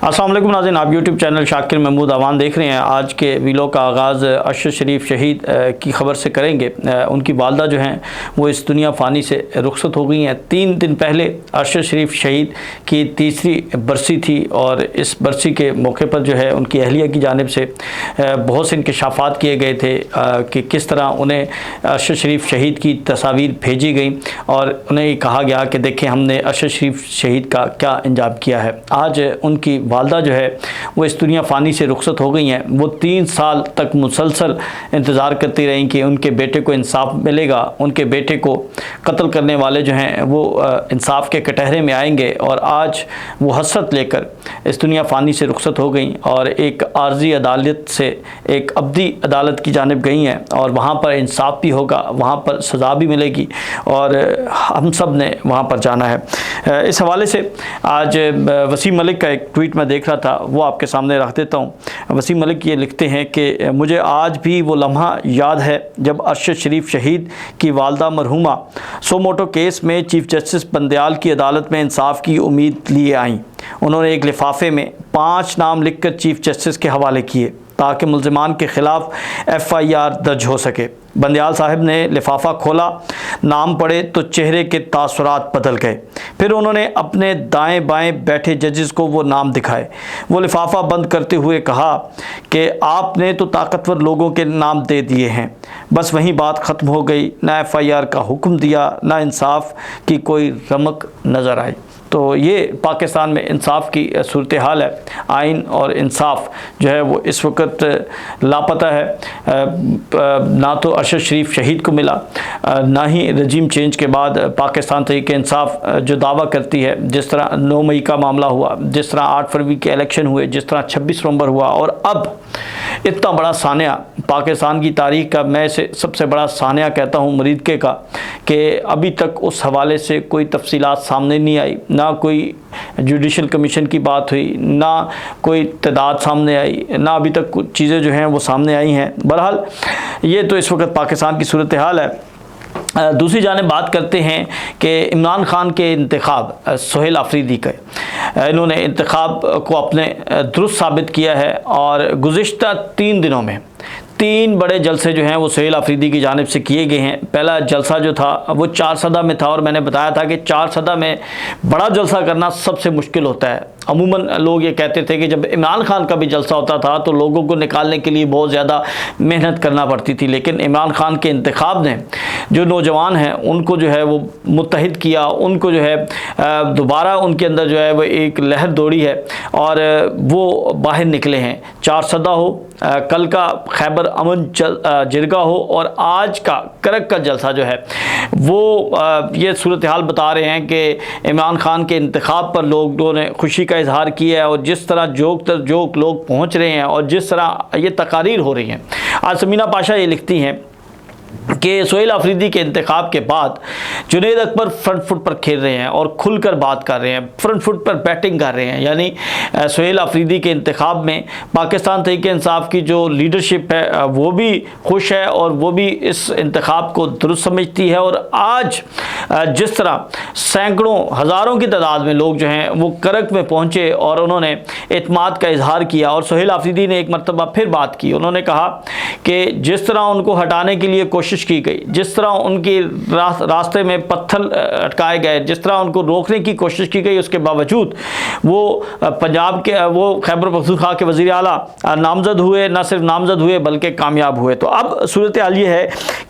अस्सलाम वालेकुम नाज़रीन, आप यूट्यूब चैनल शाकिर महमूद अवान देख रहे हैं। आज के वीडियो का आगाज़ अरशद शरीफ शहीद की ख़बर से करेंगे। उनकी वालदा जो हैं वो इस दुनिया फ़ानी से रुखसत हो गई हैं। 3 दिन पहले अरशद शरीफ शहीद की तीसरी बरसी थी और इस बरसी के मौके पर जो है उनकी अहलिया की जानिब से बहुत से इंकशाफात किए गए थे कि किस तरह उन्हें अरशद शरीफ शहीद की तस्वीर भेजी गई और उन्हें कहा गया कि देखें हमने अरशद शरीफ शहीद का क्या अंजाम किया है। आज उनकी वालदा जो है वो इस दुनिया फ़ानी से रुखसत हो गई हैं। वो 3 साल तक मुसलसल इंतज़ार करती रहीं कि उनके बेटे को इंसाफ मिलेगा, उनके बेटे को कत्ल करने वाले जो हैं वो इंसाफ के कटहरे में आएंगे। और आज वो हसरत लेकर इस दुनिया फ़ानी से रुखसत हो गई और एक आर्जी अदालत से एक अब्दी अदालत की जानिब गई हैं और वहाँ पर इंसाफ भी होगा, वहाँ पर सज़ा भी मिलेगी और हम सब ने वहाँ पर जाना है। इस हवाले से आज वसीम मलिक का एक ट्वीट मैं देख रहा था, वो आपके सामने रख देता हूँ। वसीम मलिक ये लिखते हैं कि मुझे आज भी वो लम्हा याद है जब अरशद शरीफ शहीद की वालदा मरहूमा सोमोटो केस में चीफ जस्टिस बंदयाल की अदालत में इंसाफ की उम्मीद लिए आईं। उन्होंने एक लिफाफे में 5 नाम लिखकर चीफ जस्टिस के हवाले किए ताकि मुल्ज़िमान के ख़िलाफ़ FIR दर्ज हो सके। बंदयाल साहब ने लिफाफा खोला, नाम पढ़े तो चेहरे के तासुरात बदल गए। फिर उन्होंने अपने दाएं बाएं बैठे जजेस को वो नाम दिखाए। वो लिफाफा बंद करते हुए कहा कि आपने तो ताकतवर लोगों के नाम दे दिए हैं। बस वहीं बात ख़त्म हो गई। ना FIR का हुक्म दिया, ना इंसाफ की कोई रमक नज़र आई। तो ये पाकिस्तान में इंसाफ की सूरत हाल है। आइन और इंसाफ जो है वो इस वक्त लापता है। ना तो अरशद शरीफ शहीद को मिला, ना ही रजीम चेंज के बाद पाकिस्तान तहरीक इंसाफ जो दावा करती है, जिस तरह 9 मई का मामला हुआ, जिस तरह 8 फरवरी के इलेक्शन हुए, जिस तरह 26 नवंबर हुआ और अब इतना बड़ा सानिया पाकिस्तान की तारीख का, मैं इसे सबसे बड़ा सानिया कहता हूँ मरीदके का, कि अभी तक उस हवाले से कोई तफसीलात सामने नहीं आई। ना कोई जुडिशल कमीशन की बात हुई, ना कोई तादाद सामने आई, ना अभी तक कुछ चीज़ें जो हैं वो सामने आई हैं। बहरहाल ये तो इस वक्त पाकिस्तान की सूरत हाल है। दूसरी जानिब बात करते हैं कि इमरान खान के इंतखाब सुहेल आफरीदी के, इन्होंने इंतखाब को अपने दुरुस्त साबित किया है और गुज़िश्ता 3 दिनों में 3 बड़े जलसे जो हैं वो सुहेल आफरीदी की जानिब से किए गए हैं। पहला जलसा जो था वो 4 सदा में था और मैंने बताया था कि 4 सदा में बड़ा जलसा करना सबसे मुश्किल होता है। अमूमन लोग ये कहते थे कि जब इमरान खान का भी जलसा होता था तो लोगों को निकालने के लिए बहुत ज़्यादा मेहनत करना पड़ती थी, लेकिन इमरान खान के इंतखाब ने जो नौजवान हैं उनको जो है वो मुत्तहिद किया, उनको जो है दोबारा उनके अंदर जो है वो एक लहर दौड़ी है और वो बाहर निकले हैं। 4 सदा हो, कल का खैबर अमन जिरगा हो और आज का करक का जलसा जो है वो ये सूरत हाल बता रहे हैं कि इमरान खान के इंतखाब पर लोगों ने खुशी का इजहार किया है और जिस तरह जोक लोग पहुँच रहे हैं और जिस तरह ये तकारीर हो रही हैं। आज समीना पाशा ये लिखती हैं कि सुहेल आफरीदी के इंतखाब के बाद जुनैद अकबर फ्रंट फुट पर खेल रहे हैं और खुलकर बात कर रहे हैं, फ्रंट फुट पर बैटिंग कर रहे हैं। यानी सुहेल आफरीदी के इंतखाब में पाकिस्तान तहरीक इंसाफ की जो लीडरशिप है वो भी खुश है और वो भी इस इंतखाब को दुरुस्त समझती है। और आज जिस तरह सैकड़ों हज़ारों की तादाद में लोग जो हैं वो करक में पहुँचे और उन्होंने एतमाद का इजहार किया और सुहेल आफरीदी ने एक मरतबा फिर बात की। उन्होंने कहा कि जिस तरह उनको हटाने के लिए कोशिश की गई, जिस तरह उनके रास्ते में पत्थर अटकाए गए, जिस तरह उनको रोकने की कोशिश की गई, उसके बावजूद वो पंजाब के वो खैबर पख्तूनख्वा के वज़ीर आला नामज़द हुए, न सिर्फ नामज़द हुए बल्कि कामयाब हुए। तो अब सूरत हाल ये है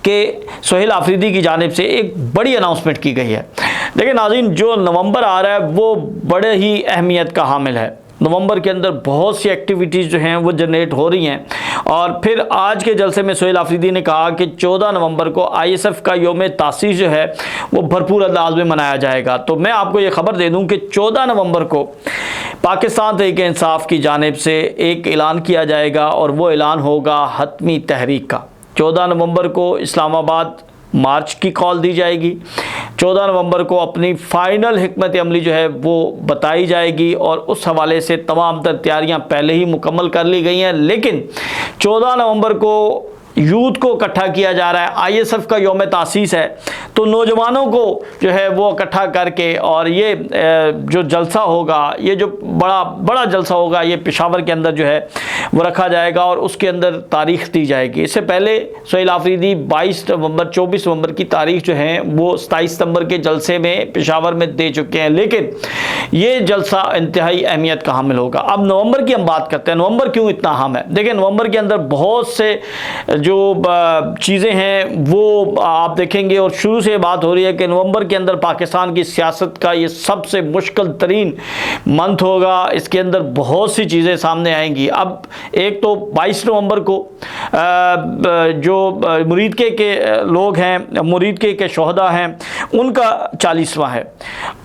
कि सुहेल आफरीदी की जानिब से एक बड़ी अनाउंसमेंट की गई है। लेकिन नाज़रीन, जो नवंबर आ रहा है वो बड़े ही अहमियत का हामिल है। नवंबर के अंदर बहुत सी एक्टिविटीज़ जो हैं वो जनरेट हो रही हैं और फिर आज के जलसे में सुहेल आफरीदी ने कहा कि 14 नवंबर को ISF का योम तासीस जो है वो भरपूर अंदाज में मनाया जाएगा। तो मैं आपको ये ख़बर दे दूं कि 14 नवंबर को पाकिस्तान तहरीक इंसाफ की जानिब से एक ऐलान किया जाएगा और वो ऐलान होगा हतमी तहरीक का। 14 नवंबर को इस्लामाबाद मार्च की कॉल दी जाएगी। 14 नवंबर को अपनी फ़ाइनल हिकमत अमली जो है वो बताई जाएगी और उस हवाले से तमाम तर तैयारियाँ पहले ही मुकम्मल कर ली गई हैं। लेकिन 14 नवंबर को यूथ को इकट्ठा किया जा रहा है। आईएसएफ का यौम तासीस है, तो नौजवानों को जो है वो इकट्ठा करके और ये जो जलसा होगा, ये जो बड़ा जलसा होगा, ये पेशावर के अंदर जो है वो रखा जाएगा और उसके अंदर तारीख दी जाएगी। इससे पहले सुहेल आफरीदी 24 नवंबर की तारीख जो है वो 27 सितंबर के जलसे में पेशावर में दे चुके हैं, लेकिन ये जलसा इंतहाई अहमियत का हामिल होगा। अब नवंबर की हम बात करते हैं, नवंबर क्यों इतना अहम है। देखिए, नवंबर के अंदर बहुत से जो चीज़ें हैं वो आप देखेंगे, और शुरू से बात हो रही है कि नवंबर के अंदर पाकिस्तान की सियासत का ये सबसे मुश्किल तरीन मंथ होगा। इसके अंदर बहुत सी चीज़ें सामने आएंगी। अब एक तो 22 नवंबर को जो मुरीदके के लोग हैं, मुरीदके के शोहदा हैं, उनका 40वां है,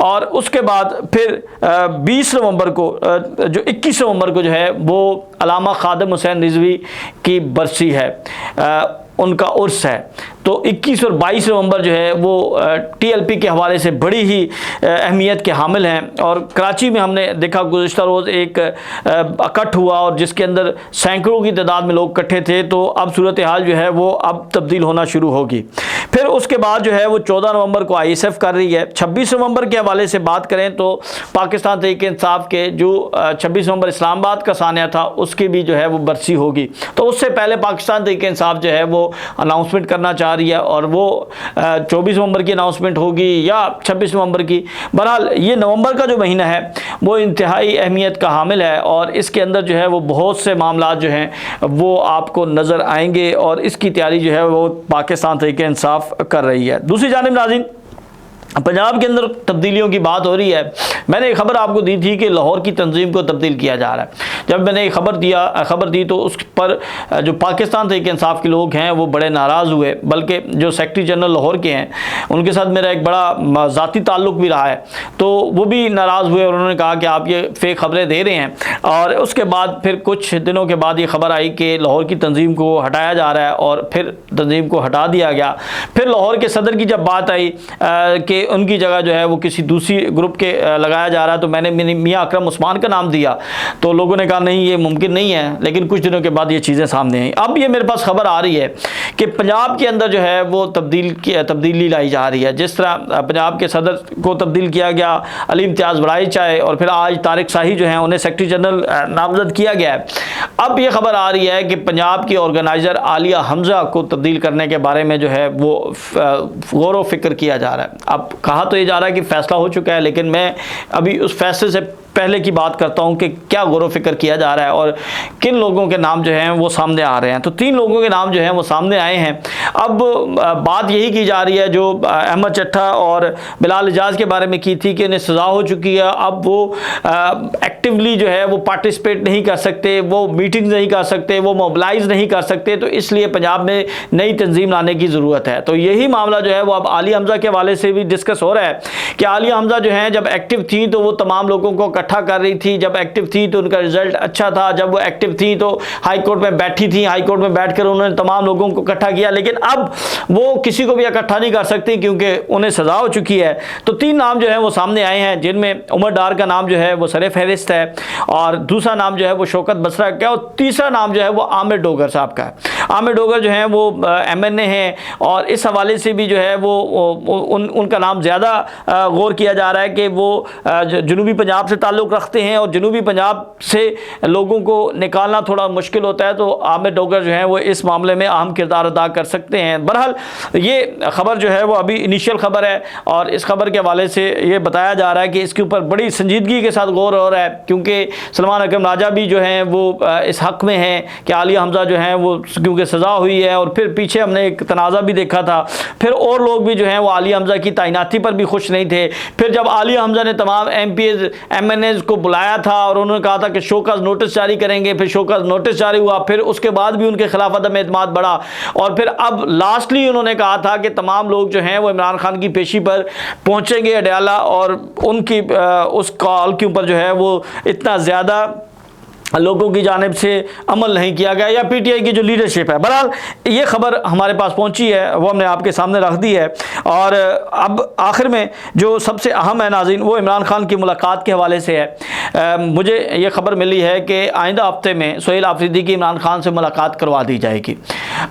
और उसके बाद फिर 20 नवंबर को जो 21 नवंबर को जो है वो अल्लामा खादिम हुसैन रिजवी की बरसी है, उनका उर्स है। तो 21 और 22 नवंबर जो है वो टीएलपी के हवाले से बड़ी ही अहमियत के हामिल हैं। और कराची में हमने देखा गुज़िश्ता रोज़ एक इकट्ठ हुआ और जिसके अंदर सैकड़ों की तादाद में लोग इकट्ठे थे। तो अब सूरत हाल जो है वो अब तब्दील होना शुरू होगी। फिर उसके बाद जो है वो 14 नवंबर को आईएसएफ कर रही है। 26 नवंबर के हवाले से बात करें तो पाकिस्तान तहरीक इंसाफ के जो 26 नवंबर इस्लामाबाद का सानिया था, उसकी भी जो है वो बरसी होगी। तो उससे पहले पाकिस्तान तहरीक इंसाफ जो है वो अनाउंसमेंट करना चाह रही है, और वो 24 नवंबर की अनाउंसमेंट होगी या 26 नवंबर की। बहरहाल ये नवंबर का जो महीना है वो इंतहाई अहमियत का हामिल है, और इसके अंदर जो है वो बहुत से मामला जो हैं वो आपको नज़र आएंगे, और इसकी तैयारी जो है वो पाकिस्तान तहरीक इंसाफ कर रही है। दूसरी जानिब नाज़रीन, पंजाब के अंदर तब्दीलियों की बात हो रही है। मैंने एक खबर आपको दी थी कि लाहौर की तंजीम को तब्दील किया जा रहा है। जब मैंने एक खबर दी तो उस पर जो पाकिस्तान तहरीक इंसाफ के लोग हैं वो बड़े नाराज़ हुए, बल्कि जो सेक्रेटरी जनरल लाहौर के हैं उनके साथ मेरा एक बड़ा ज़ाती ताल्लुक़ भी रहा है, तो वो भी नाराज़ हुए और उन्होंने कहा कि आप ये फेक खबरें दे रहे हैं। और उसके बाद फिर कुछ दिनों के बाद ये खबर आई कि लाहौर की तंजीम को हटाया जा रहा है, और फिर तंजीम को हटा दिया गया। फिर लाहौर के सदर की जब बात आई कि उनकी जगह जो है वो किसी दूसरी ग्रुप के लगाया जा रहा है, तो मैंने मियां अकरम उस्मान का नाम दिया, तो लोगों ने कहा नहीं ये मुमकिन नहीं है। लेकिन कुछ दिनों के बाद ये चीज़ें सामने आई। अब ये मेरे पास खबर आ रही है कि पंजाब के अंदर जो है वो तब्दीली लाई जा रही है। जिस तरह पंजाब के सदर को तब्दील किया गया, अली इम्तियाज़ बड़ाई चाहे, और फिर आज तारिक शाही जो हैं उन्हें सेक्रेटरी जनरल नामजद किया गया है। अब ये खबर आ रही है कि पंजाब की ऑर्गेनाइज़र आलिया हमज़ा को तब्दील करने के बारे में जो है वो गौर व फिक्र किया जा रहा है। अब कहा तो ये जा रहा है कि फ़ैसला हो चुका है, लेकिन मैं अभी उस फैसले से पहले की बात करता हूं कि क्या गौर व फिक्र किया जा रहा है और किन लोगों के नाम जो हैं वो सामने आ रहे हैं। तो 3 लोगों के नाम जो हैं वो सामने आए हैं। अब बात यही की जा रही है जो अहमद चट्ठा और बिलाल एजाज के बारे में की थी कि इन्हें सज़ा हो चुकी है, अब वो एक्टिवली जो है वो पार्टिसिपेट नहीं कर सकते, वो मीटिंग नहीं कर सकते, वो मोबिलाइज नहीं कर सकते, तो इसलिए पंजाब में नई तंजीम लाने की ज़रूरत है। तो यही मामला जो है वो अब आलिया हमज़ा के हवाले से भी डिस्कस हो रहा है कि आलिया हमज़ा जो है जब एक्टिव थी तो वो तमाम लोगों को इकट्ठा कर रही थी, जब एक्टिव थी तो उनका रिजल्ट अच्छा था, जब वो एक्टिव थी तो हाई कोर्ट में बैठी थी, हाई कोर्ट में बैठकर उन्होंने तमाम लोगों को इकट्ठा किया। लेकिन अब वो किसी को भी इकट्ठा नहीं कर सकती क्योंकि उन्हें सजा हो चुकी है। तो 3 नाम जो है वो सामने आए हैं, जिनमें उमर डार का नाम जो है वो सरे फहरिस्त है, और दूसरा नाम जो है वो शौकत बसरा का, और तीसरा नाम जो है वो आमिर डोगर साहब का है। आमिर डोगर जो है वो MNA हैं, और इस हवाले से भी जो है वो उनका नाम ज़्यादा गौर किया जा रहा है कि वो जनूबी पंजाब से ताल्लुक़ रखते हैं, और जनूबी पंजाब से लोगों को निकालना थोड़ा मुश्किल होता है। तो आमिर डोगर जो है वो इस मामले में अहम किरदार अदा कर सकते हैं। बहरहाल ये खबर जो है वो अभी इनिशियल खबर है, और इस खबर के हवाले से ये बताया जा रहा है कि इसके ऊपर बड़ी संजीदगी के साथ गौर हो रहा है, क्योंकि सलमान अकरम राजा भी जो हैं वो इस हक़ में हैं कि आलिया हमज़ा जो हैं वो क्योंकि सज़ा हुई है, और फिर पीछे हमने एक तनाज़ा भी देखा था, फिर और लोग भी जो हैं वो आलिया हमज़ा की तैनाती पर भी खुश नहीं थे। फिर जब आलिया हमज़ा ने तमाम MPs MNAs को बुलाया था और उन्होंने कहा था कि शोकॉज़ नोटिस जारी करेंगे, फिर शोकॉज़ नोटिस जारी हुआ, फिर उसके बाद भी उनके खिलाफ अदम एतमाद बढ़ा, और फिर अब लास्टली उन्होंने कहा था कि तमाम लोग जो हैं वो इमरान खान की पेशी पर पहुँचेंगे अडयाला, और उनकी उस कॉल के ऊपर जो है वो इतना ज़्यादा लोगों की जानिब से अमल नहीं किया गया या पीटीआई की जो लीडरशिप है। बहरहाल ये खबर हमारे पास पहुंची है, वो हमने आपके सामने रख दी है। और अब आखिर में जो सबसे अहम है नाज़रीन, वो इमरान खान की मुलाकात के हवाले से है। मुझे ये खबर मिली है कि आइंदा हफ्ते में सोहेल आफरीदी की इमरान खान से मुलाकात करवा दी जाएगी।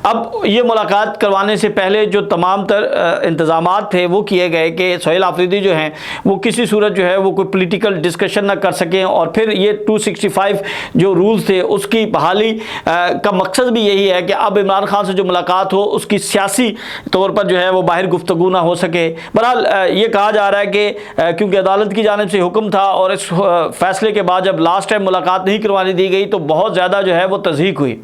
अब ये मुलाकात करवाने से पहले जो तमाम तर इंतज़ामात थे वो किए गए कि सोहेल आफरीदी जो हैं वो किसी सूरत जो है वो कोई पॉलिटिकल डिस्कशन ना कर सकें, और फिर ये 265 जो रूल्स थे उसकी बहाली का मकसद भी यही है कि अब इमरान खान से जो मुलाकात हो उसकी सियासी तौर पर जो है वो बाहर गुफ्तगू ना हो सके। बहरहाल ये कहा जा रहा है कि क्योंकि अदालत की जानिब से हुक्म था और इस फैसले के बाद जब लास्ट टाइम मुलाकात नहीं करवाने दी गई तो बहुत ज़्यादा जो है वो तज़हीक हुई,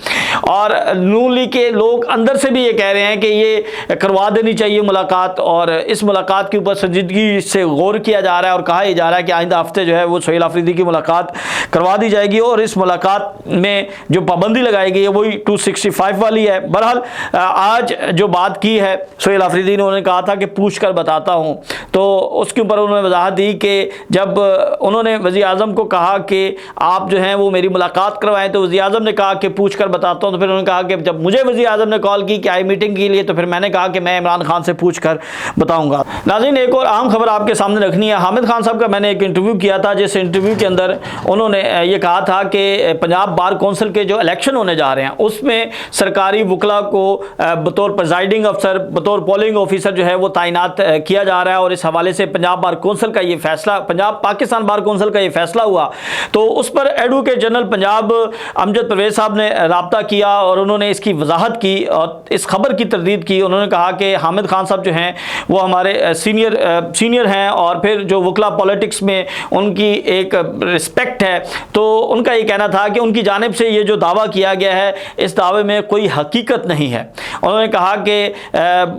और नून लीग के लोग अंदर से भी ये कह रहे हैं कि ये करवा देनी चाहिए मुलाकात, और इस मुलाकात के ऊपर संजीदगी से गौर किया जा रहा है और कहा यह जा रहा है कि आइंदा हफ्ते जो है वो सोहेल आफरीदी की मुलाकात करवा दी जाएगी, और इस मुलाकात में जो पाबंदी लगाई गई है वही 265 वाली है। बहरहाल आज जो बात की है सोहेल आफरीदी ने, उन्होंने कहा था कि पूछ कर बताता हूँ, तो उसके ऊपर उन्होंने वजाहत दी कि जब उन्होंने वज़ीर आज़म को कहा कि आप जो हैं वो मेरी मुलाकात करवाएं, तो वज़ीर आज़म ने कहा कि पूछ कर बताता हूँ। तो फिर उन्होंने कहा कि जब मुझे वज़ीर आज़म ने कॉल की कि आई मीटिंग के लिए, तो फिर मैंने कहा कि मैं इमरान खान से पूछ कर बताऊँगा। नाज़रीन एक और अहम खबर आपके सामने रखनी है। हामिद खान साहब का मैंने एक इंटरव्यू किया था, जिस इंटरव्यू के अंदर उन्होंने ये कहा था कि पंजाब बार कौंसिल के जो इलेक्शन होने जा रहे हैं उसमें सरकारी वकला को बतौर प्रिजाइडिंग अफसर, बतौर पोलिंग ऑफिसर जो है वो तैनात किया जा रहा है, और इस हवाले से पंजाब बार कौंसिल का ये फैसला, पंजाब पाकिस्तान बार कौंसिल का ये फैसला हुआ। तो उस पर एडवोकेट जनरल पंजाब अमजद परवेज़ साहब ने रब्ता किया और उन्होंने इसकी वजाहत की और इस खबर की तरदीद की। उन्होंने कहा कि हामिद खान साहब जो हैं वो हमारे सीनियर हैं, और फिर जो वकला पॉलिटिक्स में उनकी एक रिस्पेक्ट है, तो उनका ये कहना था कि उनकी जानिब से ये जो दावा किया गया है इस दावे में कोई हकीकत नहीं है। उन्होंने कहा कि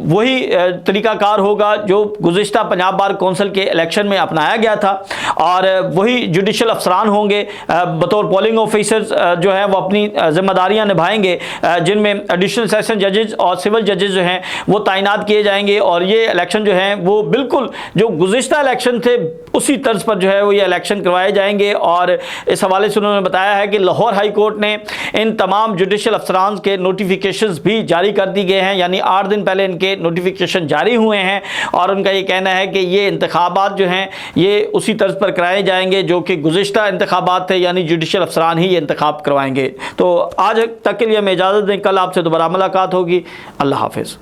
वही तरीक़ाकार होगा जो गुज़िश्ता पंजाब बार कौंसिल के इलेक्शन में अपनाया गया था, और वही जुडिशल अफसरान होंगे बतौर पोलिंग ऑफिसर्स जो है वो अपनी जिम्मेदारियां निभाएंगे, जिनमें एडिशनल सेशन जजेस और सिविल जजेस जो हैं वो तैनात किए जाएंगे, और ये इलेक्शन जो हैं वो बिल्कुल जो गुज़िश्ता इलेक्शन थे उसी तर्ज पर जो है वो ये इलेक्शन करवाए जाएंगे। और इस हवाले से उन्होंने बताया है कि लाहौर हाई कोर्ट ने इन तमाम जुडिशल अफसरान के नोटिफिकेशंस भी जारी कर दी गए हैं, यानी 8 दिन पहले इनके नोटिफिकेशन जारी हुए हैं, और उनका ये कहना है कि ये इंतखाबात जो हैं ये उसी तर्ज पर कराए जाएंगे जो कि गुज़िश्ता इंतखाबात थे, यानी जुडिशल अफसरान ही ये इंतखाब करवाएंगे। तो आज तक के लिए हमें इजाज़त दें, कल आपसे दोबारा मुलाकात होगी। अल्लाह हाफ़िज़।